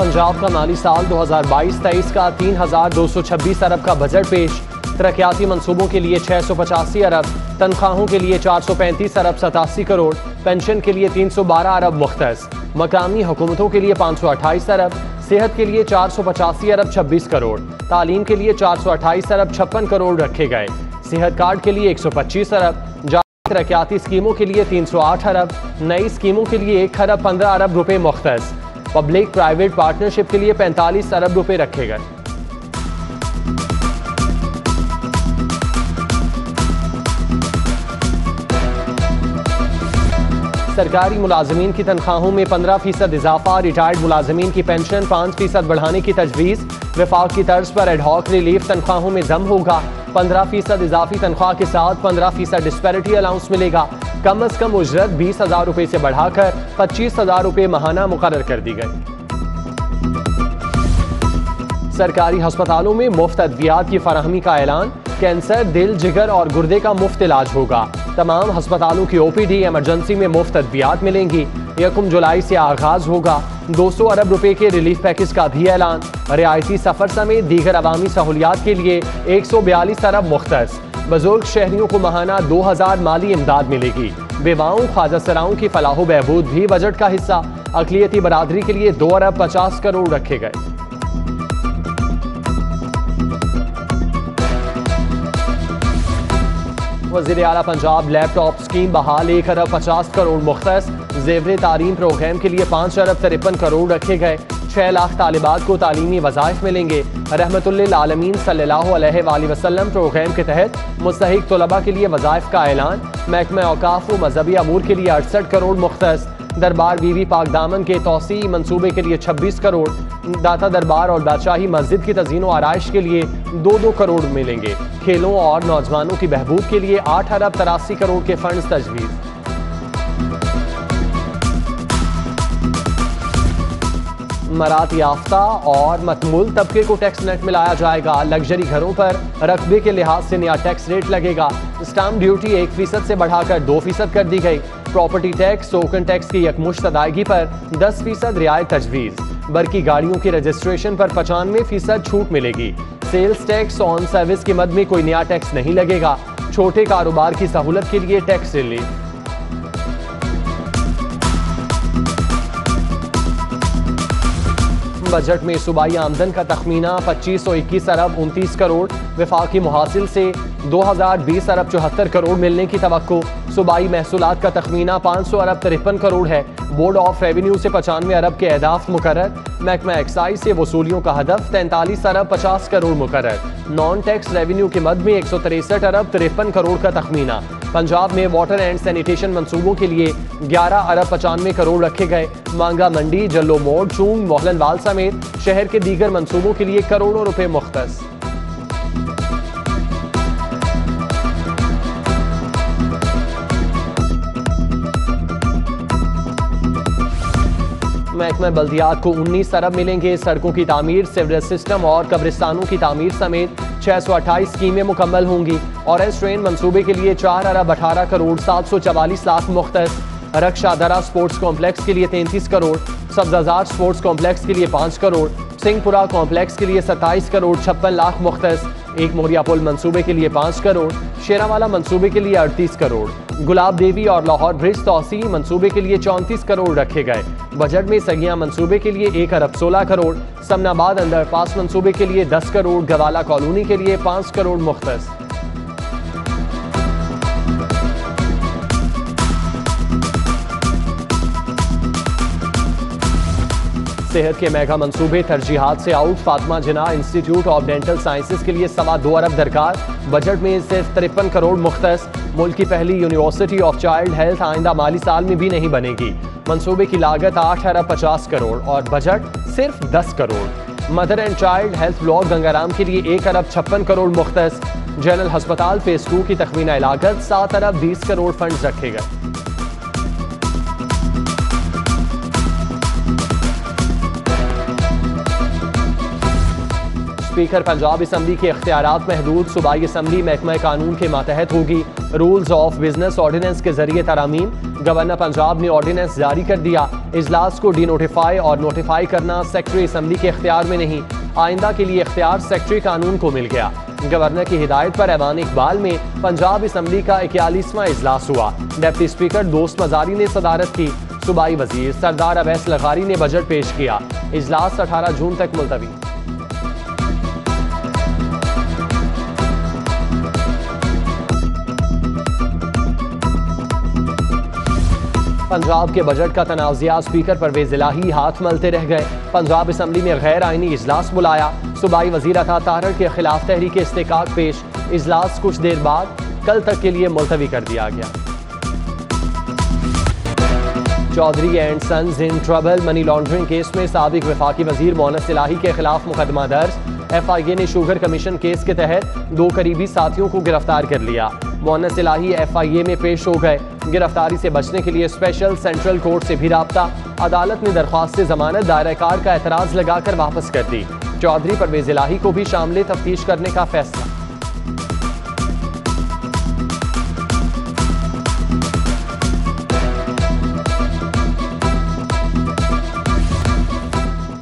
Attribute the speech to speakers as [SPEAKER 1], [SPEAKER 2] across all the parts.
[SPEAKER 1] पंजाब का माली साल 2022-23 का 3,226 अरब का बजट पेश। तरक्याती मंसूबों के लिए 685 अरब, तनख्वाहों के लिए 435 अरब 87 करोड़, पेंशन के लिए 312 अरब मुख्तस, मकामी हुकूमतों के लिए 528 अरब, सेहत के लिए 485 अरब 26 करोड़, तालीम के लिए 428 अरब 56 करोड़ रखे गए। सेहत कार्ड के लिए 125 अरब, तरक्याती स्कीमों के लिए 308 अरब, नई स्कीमों के लिए 1 खरब 15 अरब रुपए मुख्तस, पब्लिक प्राइवेट पार्टनरशिप के लिए 45 अरब रुपए रखे गए। सरकारी मुलाजमीन की तनख्वाहों में 15% इजाफा, रिटायर्ड मुलाजमीन की पेंशन 5% बढ़ाने की तजवीज़। वफाक की तर्ज पर एडहॉक रिलीफ तनख्वाहों में जम होगा। 15% इजाफी तनख्वाह के साथ 15% डिस्पैरिटी अलाउंस मिलेगा। कम अज कम उजरत 20,000 रुपए से बढ़ाकर 25,000 रुपए माहाना मुकर्रर कर दी गई। सरकारी अस्पतालों में मुफ्त अद्वियात की फराहमी का ऐलान। कैंसर, दिल, जिगर और गुर्दे का मुफ्त इलाज होगा। तमाम अस्पतालों की ओपीडी इमरजेंसी में मुफ्त अद्वियात मिलेंगी। 1 जुलाई से आगाज होगा। 200 अरब रुपए के रिलीफ पैकेज का भी ऐलान। रियायती सफर समेत दीगर अवामी सहूलियात के लिए 142 अरब मुख्तस। बुजुर्ग शहरियों को माहाना 2000 माली इमदाद मिलेगी। बेवाओं, ख्वाजा सराओं की फलाह बहबूद भी बजट का हिस्सा। अकलियती बरादरी के लिए 2 अरब 50 करोड़ रखे गए। वज़ीर आला पंजाब लैपटॉप स्कीम बहाल, 1 अरब 50 करोड़ मुख्तस। ज़ेवरे तालीम प्रोग्राम के लिए 5 अरब 53 करोड़ रखे गए। 6 लाख तालिबात को तालीमी वज़ाइफ मिलेंगे। रहमतुल्लिल आलमीन सल्लल्लाहु अलैहि वसल्लम प्रोग्राम के तहत मुस्तहिक तलबा के लिए वज़ाइफ का ऐलान। महकमा औकाफ व मजहबी अमूर के लिए 68 करोड़ मुख्तस। दरबार बीवी पाक दामन के तौसी मंसूबे के लिए 26 करोड़। दाता दरबार और बादशाही मस्जिद की तज़ीन व आराइश के लिए 2-2 करोड़ मिलेंगे। खेलों और नौजवानों की बहबूद के लिए 8 अरब 83 करोड़ के फंड्स तजवीज़। मरात याफ्ता और मतमुल तबके को टैक्स नेट में लाया जाएगा। लग्जरी घरों पर रकबे के लिहाज से नया टैक्स रेट लगेगा। स्टाम्प ड्यूटी 1% से बढ़ाकर 2% कर दी गई। प्रॉपर्टी टैक्स, टोकन टैक्स की यकमुश्त अदायगी पर 10% रियायत तजवीज़। बरकी गाड़ियों की रजिस्ट्रेशन पर 95% छूट मिलेगी। सेल्स टैक्स ऑन सर्विस की मद में कोई नया टैक्स नहीं लगेगा। छोटे कारोबार की सहूलत के लिए टैक्स रिलीफ। बजट में सूबाई आमदन का तखमीना 2521 अरब 29 करोड़, वफाकी मुहासिल से 2020 अरब 74 करोड़ मिलने की तवक्को। सूबाई महसूलात का तखमीना 500 अरब 53 करोड़ है। बोर्ड ऑफ रेवेन्यू से 95 अरब के अहदाफ मुकर्रर। महकमा एक्साइज से वसूलियों का हदफ 43 अरब 50 करोड़ मुकर्रर। नॉन टैक्स रेवेन्यू की मद में 163 अरब 53 करोड़ का तखमीना। पंजाब में वाटर एंड सैनिटेशन मंसूबों के लिए 11 अरब 95 करोड़ रखे गए। मांगा मंडी, जल्लो मोड़, चूंग, मोहलनवाल समेत शहर के दीगर मंसूबों के लिए करोड़ों रुपए मुख्तस। महकमा बल्दियात को 19 अरब मिलेंगे। सड़कों की तामीर, सीवरेज सिस्टम और कब्रिस्तानों की तामीर समेत 628 स्कीमें मुकम्मल होंगी। ऑरेंज ट्रेन मंसूबे के लिए 4 अरब 18 करोड़ 744 लाख मुख्तस। रक्षा दरा स्पोर्ट्स कॉम्प्लेक्स के लिए 33 करोड़। सब्जाजार स्पोर्ट्स कॉम्प्लेक्स के लिए 5 करोड़। सिंहपुरा कॉम्प्लेक्स के लिए 27 करोड़ 56 लाख मुख्तस। एक मोरिया पुल मंसूबे के लिए 5 करोड़। शेरावाला मंसूबे के लिए 38 करोड़। गुलाब देवी और लाहौर ब्रिज तौसी मंसूबे के लिए 34 करोड़ रखे गए। बजट में सगिया मंसूबे के लिए 1 अरब 16 करोड़। समनाबाद अंडरपास मंसूबे के लिए 10 करोड़। गवाला कॉलोनी के लिए 5 करोड़ मुख्तस। सेहत के मेगा मंसूबे तरजीहात से out. Fatima Jinnah institute of dental sciences के लिए 2.25 अरब दरकार। बजट में सिर्फ 53 करोड़ मुख्तस। मुल्क की पहली यूनिवर्सिटी ऑफ चाइल्ड हेल्थ आइंदा माली साल में भी नहीं बनेगी। मंसूबे की लागत 8 अरब 50 करोड़ और बजट सिर्फ 10 crore. Mother and child health block Gangaram के लिए 1 अरब 56 करोड़ मुख्तस। जनरल अस्पताल फेज 2 की तखमीना लागत 7 अरब 20 करोड़ फंड रखे गए। स्पीकर पंजाब असम्बली के इख्तियारात महदूद। सूबाई असम्बली महकमा कानून के मातहत होगी। रूल्स ऑफ बिजनेस ऑर्डिनेंस के जरिए तरामीम। गवर्नर पंजाब ने ऑर्डिनेंस जारी कर दिया। इजलास को डी नोटिफाई और नोटिफाई करना सेक्रेटरी असम्बली के इख्तियार में नहीं, आइंदा के लिए इख्तियार सेक्रेटरी कानून को मिल गया। गवर्नर की हिदायत पर ऐवान इकबाल में पंजाब असम्बली का 41वां इजलास हुआ। डिप्टी स्पीकर दोस्त मजारी ने सदारत की। सूबाई वजीर सरदार अवैस लगारी ने बजट पेश किया। इजलास 18 जून तक मुलतवी। पंजाब के बजट का तनाज़िया स्पीकर परवेज इलाही हाथ मलते रह गए। पंजाब असम्बली में गैर आइनी इजलास बुलाया। सूबाई वजीर अता तारड़ के खिलाफ तहरीक इस्तेकाक पेश। इजलास कुछ देर बाद कल तक के लिए मुलतवी कर दिया गया। Chaudhary and sons in trouble money laundering case में साबिक वफाकी वजीर मोहन्नस इलाही के खिलाफ मुकदमा दर्ज। FIA ने शुगर कमीशन केस के तहत 2 करीबी साथियों को गिरफ्तार कर लिया। मोहन्नस इलाही FIA में पेश हो गए। गिरफ्तारी से बचने के लिए स्पेशल सेंट्रल कोर्ट से भी राब्ता। अदालत ने दरख्वास्त से जमानत दायरा कार का एतराज लगाकर वापस कर दी। चौधरी परवेज इलाही को भी शामिल तफ्तीश करने का फैसला।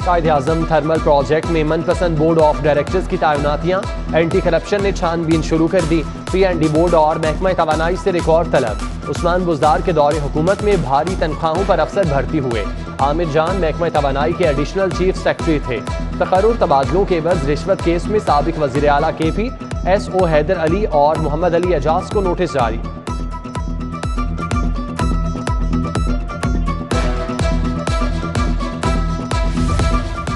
[SPEAKER 1] कायदे-आज़म थर्मल प्रोजेक्ट में मनपसंद बोर्ड ऑफ डायरेक्टर्स की तैनातियां। एंटी करप्शन ने छानबीन शुरू कर दी। P&D बोर्ड और महकमा तवानाई से रिकॉर्ड तलब। उस्मान बुज़दार के दौरे हुकूमत में भारी तनख्वाहों पर अफसर भर्ती हुए। आमिर जान महकमा तवानाई के एडिशनल चीफ सेक्रेटरी थे। तकर्रुर तबादलों के एवज रिश्वत केस में साबिक वज़ीर आला KP SO हैदर अली और मोहम्मद अली एजाज को नोटिस जारी।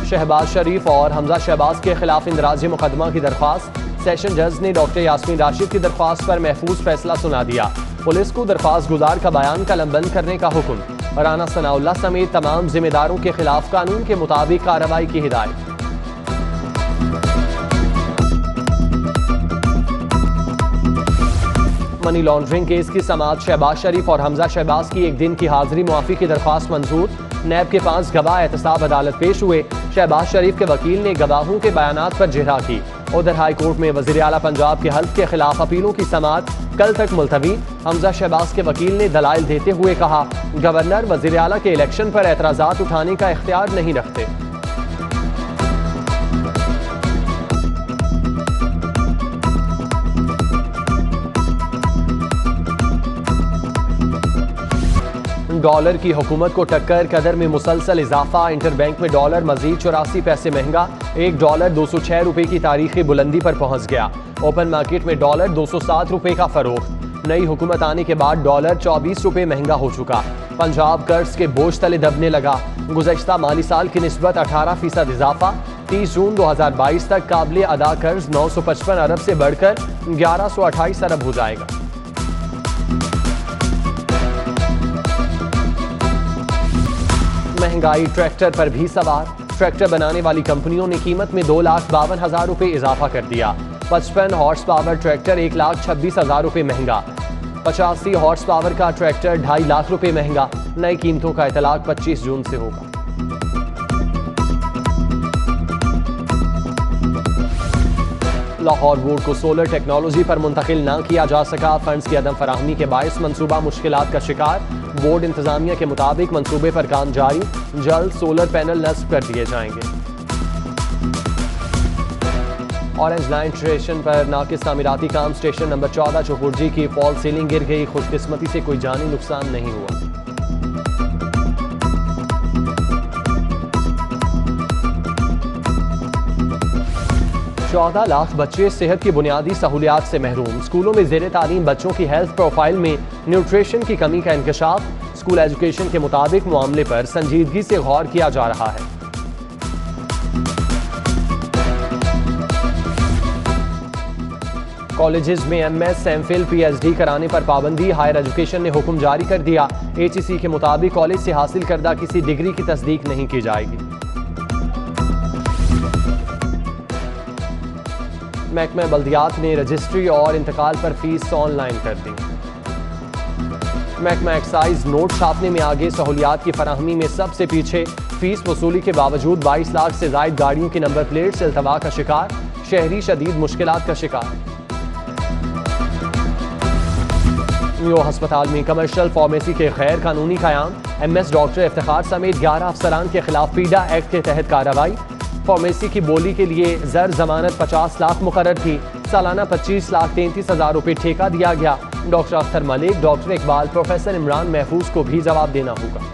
[SPEAKER 1] शहबाज शरीफ और हमजा शहबाज के खिलाफ इंदराज मुकदमा की दरख्वास्त। सेशन जज ने डॉक्टर यास्मीन राशिद की दरख्वास्त पर महफूज फैसला सुना दिया। पुलिस को दरख्वास्त गुजार का बयान कलमबंद करने का हुक्म। राना सनाउल्लाह समेत तमाम जिम्मेदारों के खिलाफ कानून के मुताबिक कार्रवाई की हिदायत। मनी लॉन्ड्रिंग केस की समाअत शहबाज शरीफ और हमजा शहबाज की 1 दिन की हाजिरी मुआफी की दरख्वास्त मंजूर। नैब के 5 गवाह एहतसाब अदालत पेश हुए। शहबाज शरीफ के वकील ने गवाहों के बयानात पर जिरह की। उधर हाई कोर्ट में वज़ीर आला पंजाब के हल्फ के खिलाफ अपीलों की समाअत कल तक मुलतवी। हमजा शहबाज के वकील ने दलाइल देते हुए कहा, गवर्नर वज़ीर आला के इलेक्शन पर एतराज़ात उठाने का इख्तियार नहीं रखते। डॉलर की हुकूमत को टक्कर, कदर में मुसलसल इजाफा। इंटरबैंक में डॉलर मजीद 84 पैसे महंगा। 1 डॉलर 206 रुपए की तारीखी बुलंदी पर पहुंच गया। ओपन मार्केट में डॉलर 207 रुपए का फरोख्त। नई हुकूमत आने के बाद डॉलर 24 रुपए महंगा हो चुका। पंजाब कर्ज के बोझ तले दबने लगा। गुज़श्ता माली साल की निस्बत 18% इजाफा। 30 जून 2022 तक काबिल अदा कर्ज 955 अरब से बढ़कर 1128 अरब हो जाएगा। महंगाई ट्रैक्टर पर भी सवार। ट्रैक्टर बनाने वाली कंपनियों ने कीमत में 2,52,000 रुपए इजाफा कर दिया। 55 हॉर्स पावर ट्रैक्टर 1,26,000 रुपए महंगा। 85 हॉर्स पावर का ट्रैक्टर 2.5 लाख रुपए महंगा। नई कीमतों का इतलाक 25 जून से होगा। लाहौर बोर्ड को सोलर टेक्नोलॉजी पर मुंतकिल न किया जा सका। फंड्स की अदम फराहमी के बायस मंसूबा मुश्किलात का शिकार। बोर्ड इंतजामिया के मुताबिक मंसूबे पर काम जारी। जल्द सोलर पैनल नस्ब कर दिए जाएंगे। ऑरेंज लाइन स्टेशन पर नाकिस तामीराती काम। स्टेशन नंबर 14 चौपुरजी की फॉल सीलिंग गिर गई। खुशकिस्मती से कोई जानी नुकसान नहीं हुआ। 14 लाख बच्चे सेहत की बुनियादी सहूलियात से महरूम। स्कूलों में ज़ेरे तालीम बच्चों की हेल्थ प्रोफाइल में न्यूट्रिशन की कमी का इंकशाफ। स्कूल एजुकेशन के मुताबिक मामले पर संजीदगी से गौर किया जा रहा है। कॉलेजेस में MS, MPhil, PhD कराने पर पाबंदी। हायर एजुकेशन ने हुक्म जारी कर दिया। HEC के मुताबिक कॉलेज से हासिल करदा किसी डिग्री की तस्दीक नहीं की जाएगी। महकमा बल्दियात ने रजिस्ट्री और इंतकाल पर फीस ऑनलाइन कर दी। महकमा एक्साइज नोट छापने में आगे, सहूलियात की फराहमी में सबसे पीछे। फीस वसूली के बावजूद 22 लाख से जायद गाड़ियों की नंबर प्लेट से इल्तवा का शिकार। शहरी शदीद मुश्किलात का शिकार। यो हस्पताल में कमर्शियल फार्मेसी के गैर कानूनी क़याम, MS डॉक्टर इफ्तिखार समेत 11 अफसरान के खिलाफ पीडा एक्ट के तहत कार्रवाई। फार्मेसी की बोली के लिए जर जमानत 50 लाख मुकर्रर थी, सालाना 25,33,000 रुपये ठेका दिया गया। Doctor Akhtar Malik, doctor Iqbal, professor Imran महफूज को भी जवाब देना होगा।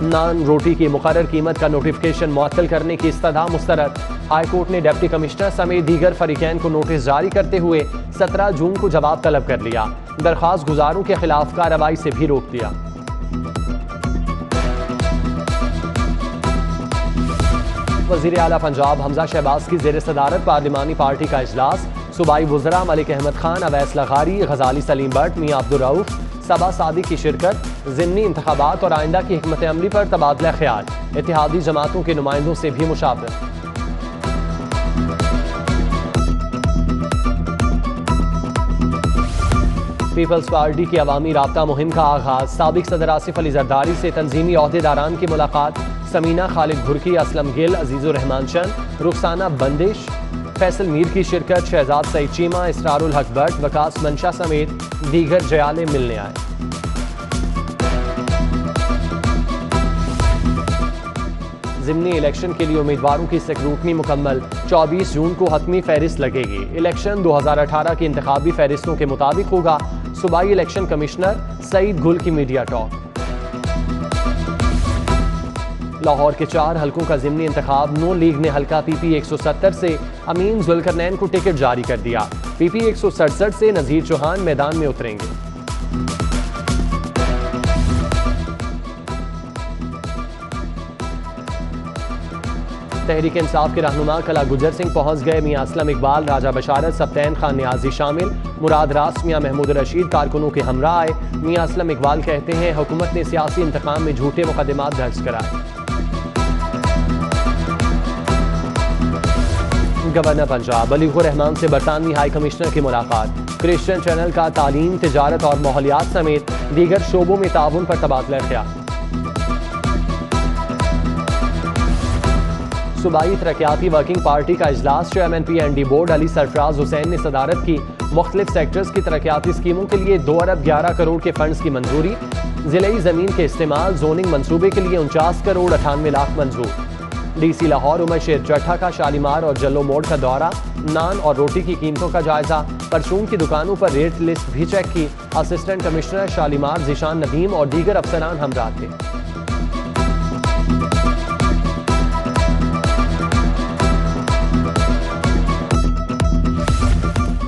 [SPEAKER 1] नान रोटी की मुकर्रर कीमत का नोटिफिकेशन मुअत्तल करने की इस्तदा मुस्तरद। हाई कोर्ट ने डिप्टी कमिश्नर समेत दीगर फरीकैन को नोटिस जारी करते हुए 17 जून को जवाब तलब कर लिया। दरख्वास्त गुजारों के खिलाफ कार्रवाई से भी रोक दिया। वज़ीर आला पंजाब हमजा शहबाज की ज़ेर सदारत पार्लिमानी पार्टी का इजलास। सूबाई वज़रा मलिक अहमद खान, अवैस लगारी, गजाली सलीम भट्ट, मियां अब्दुल रऊफ, सबा सादी की शिरकत। ज़िमनी इंतखाबात और आइंदा की हिकमत अमली पर तबादला ख्याल। इत्तेहादी जमातों के नुमाइंदों से भी मुशावरत। पीपल्स पार्टी की अवामी राब्ता मुहिम का आगाज। साबिक सदर आसिफ अली जरदारी से तंजीमी ओहदेदारान की मुलाकात। समीना, खालिद भुरकी, असलम गिल, अजीजुर रहमान चंद, रुखसाना बंदिश, फैसल मीर की शिरकत। शहजाद सईद चीमा, इसरारुल हक भट्ट, वकास मंशा समेत दीगर जयाले मिलने आए। ज़िमनी इलेक्शन के लिए उम्मीदवारों की स्क्रूटनी मुकम्मल। 24 जून को हतमी फहरिस्त लगेगी। इलेक्शन 2018 की इंतखाबी फहरिस्तों के मुताबिक होगा। सूबाई इलेक्शन कमिश्नर सईद गुल की मीडिया टॉक। लाहौर के 4 हलकों का ज़िमनी इंतखाब। नून लीग ने हल्का PP 170 से अमीन जुल्करनैन को टिकट जारी कर दिया। PP 167 से नज़ीर चौहान मैदान में उतरेंगे। तहरीक इंसाफ के रहनुमा कला गुजर सिंह पहुंच गए। मियां असलम इकबाल, राजा बशारत, सब्तैन खान नियाजी शामिल। मुराद रास, मियां महमूद रशीद कारकुनों के हमरा आए। मियां असलम इकबाल कहते हैं हुकूमत ने सियासी इंतकाम में झूठे मुकदमात दर्ज कराए। गवर्नर पंजाब अलीगुर रहमान से बरतानवी हाई कमिश्नर की मुलाकात। क्रिश्चियन चैनल का तालीम, तिजारत और माहौलियात समेत दीगर शोबों में ताउन पर तबादला ख्याल। सूबाई तरक्याती वर्किंग पार्टी का इजलास। Chairman PND board Ali Sarfaraz Hussain ने सदारत की। मुख्तलिफ सेक्टर्स की तरक्याती स्कीमों के लिए 2 अरब 11 करोड़ के फंड्स की मंजूरी। जिले ज़मीन के इस्तेमाल जोनिंग मनसूबे के लिए 49 करोड़ 98 लाख मंजूर। DC लाहौर उमर शेर चट्ठा का शालीमार और जल्लो मोड़ का दौरा। नान और रोटी की कीमतों का जायजा। परचून की दुकानों पर रेट लिस्ट भी चेक की। असिस्टेंट कमिश्नर शालीमार जिशान नदीम और दीगर अफसरान हमरा थे।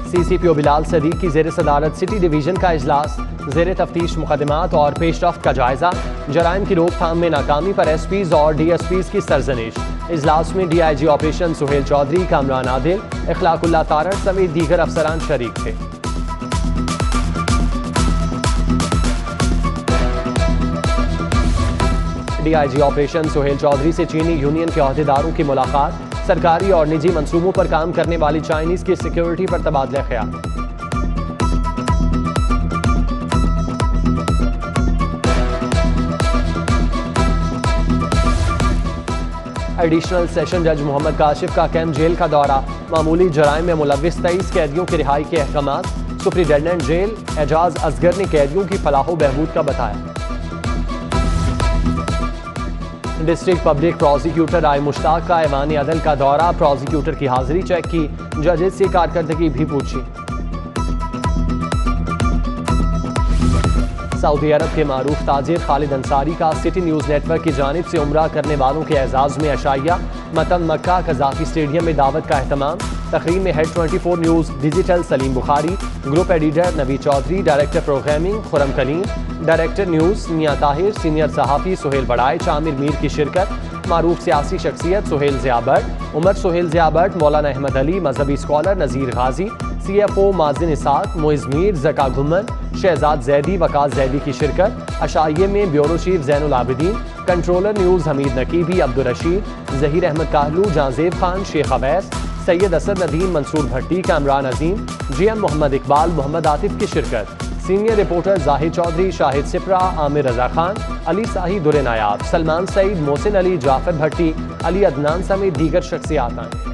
[SPEAKER 1] CCPO बिलाल सदीक की ज़ेर सदारत सिटी डिवीजन का इजलास। ज़ेर तफ्तीश मुकदमात और पेशरफ्त का जायजा। जराइम की रोकथाम में नाकामी पर SPs और DSPs की सरजनिश। इजलास में DIG ऑपरेशन सुहेल चौधरी, कामरान आदिल, इखलाकुल्लाह तारड़ समेत दीगर अफसरान शरीक थे। DIG ऑपरेशन सुहेल चौधरी से चीनी यूनियन के ओहदेदारों की मुलाकात। सरकारी और निजी मंसूबों पर काम करने वाली चाइनीज की सिक्योरिटी पर तबादला ख्याल। एडिशनल सेशन जज मोहम्मद काशिफ का कैंप जेल का दौरा। मामूली जराइम में मुलव्विस 23 कैदियों की रिहाई के अहकामात। सुप्रिंटेंडेंट जेल एजाज असगर ने कैदियों की फलाह बहबूद का बताया। डिस्ट्रिक्ट पब्लिक प्रोसिक्यूटर आई मुश्ताक का ऐवान अदल का दौरा। प्रोसिक्यूटर की हाजिरी चेक की। जजेस से कारकर्दगी भी पूछी। सऊदी अरब के मारूफ ताजिर खालिद अंसारी का सिटी न्यूज़ नेटवर्क की जानिब से उम्रा करने वालों के एजाज में अशाइया। मतन मक्का कज़ाकी स्टेडियम में दावत का एहतमाम। तकरीर में head 24 news digital Salim Bukhari, group editor Navi Chaudhry, director programming Khurram Kaleem, director news Mian Tahir, senior सहाफ़ी सुहेल बड़ाइच, आमिर मीर की शिरकत। मारूफ सियासी शख्सियत सुहेल ज़ियाबट, उमर सुहेल ज़ियाबट, मौलाना अहमद अली, मजहबी स्कॉलर नज़ीर गाजी, CFO माजिन इसाक, मोइज़ मीर, ज़का घुमन, शहजाद जैदी, वकास जैदी की शिरकत। अशाइये में bureau chief Zainul Abidin, controller news Hameed Naqibi, Abdul Rashid, Zaheer Ahmad Kahlon, Jahanzeb Khan, Sheikh Awais, Syed Asad Nadeem, Mansoor Bhatti, Kamran Azeem, GM Mohammad Iqbal, Mohammad Atif की शिरकत। सीनियर रिपोर्टर जाहिद चौधरी, शाहिद सिप्रा, आमिर रजा खान, अली साही दुरे नायाब, सलमान सईद, मोहसिन अली, जाफर भट्टी, अली अदनान समेत दीगर शख्सियात आए।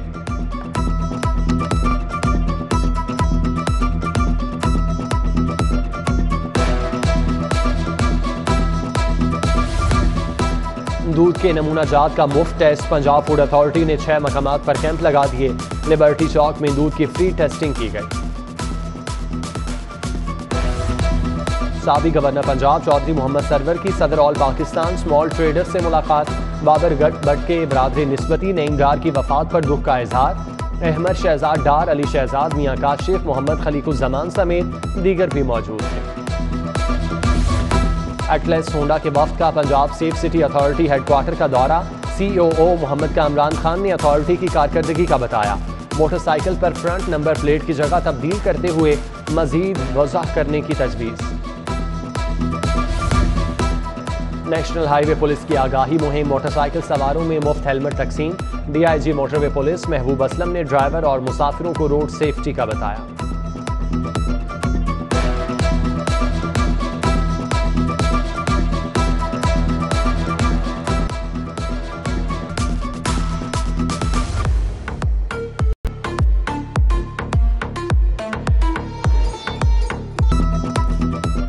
[SPEAKER 1] दूध के नमूना जात का मुफ्त टेस्ट। पंजाब फूड अथॉरिटी ने 6 मकामात पर कैंप लगा दिए। लिबर्टी चौक में दूध की फ्री टेस्टिंग की गई। साबिक गवर्नर पंजाब चौधरी मोहम्मद सरवर की सदर ऑल पाकिस्तान स्मॉल ट्रेडर से मुलाकात। बाबरगढ़ बट के बरादरी निस्बती नईम डार की वफात पर दुख का इजहार। अहमद शहजाद डार, अली शहजाद, मियां काशिफ, मोहम्मद खलीकुज़्ज़मान समेत दीगर भी मौजूद थे। एटलस होंडा के वफ्द का Punjab safe city authority headquarter का दौरा। COO मोहम्मद कामरान खान ने अथॉरिटी की कारकर्दगी का बताया। मोटरसाइकिल पर फ्रंट नंबर प्लेट की जगह तब्दील करते हुए मजीद वज़ाह करने की तजवीज़। नेशनल हाईवे पुलिस की आगाही मुहिम। मोटरसाइकिल सवारों में मुफ्त हेलमेट तकसीम। DIG मोटरवे पुलिस महबूब असलम ने ड्राइवर और मुसाफिरों को रोड सेफ्टी का बताया।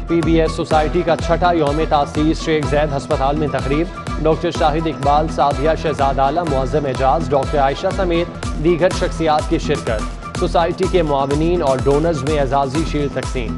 [SPEAKER 1] PBS सोसाइटी का छठा यौम तासीस। शेख जैद अस्पताल में तकरीब। डॉक्टर शाहिद इकबाल, सादिया शहजाद आलम, मुअज़्ज़म एजाज, डॉक्टर आयशा समेत दीगर शख्सियात की शिरकत। सोसाइटी के मुआविनीन और डोनर्स में एजाज़ी शील्ड तकसीम।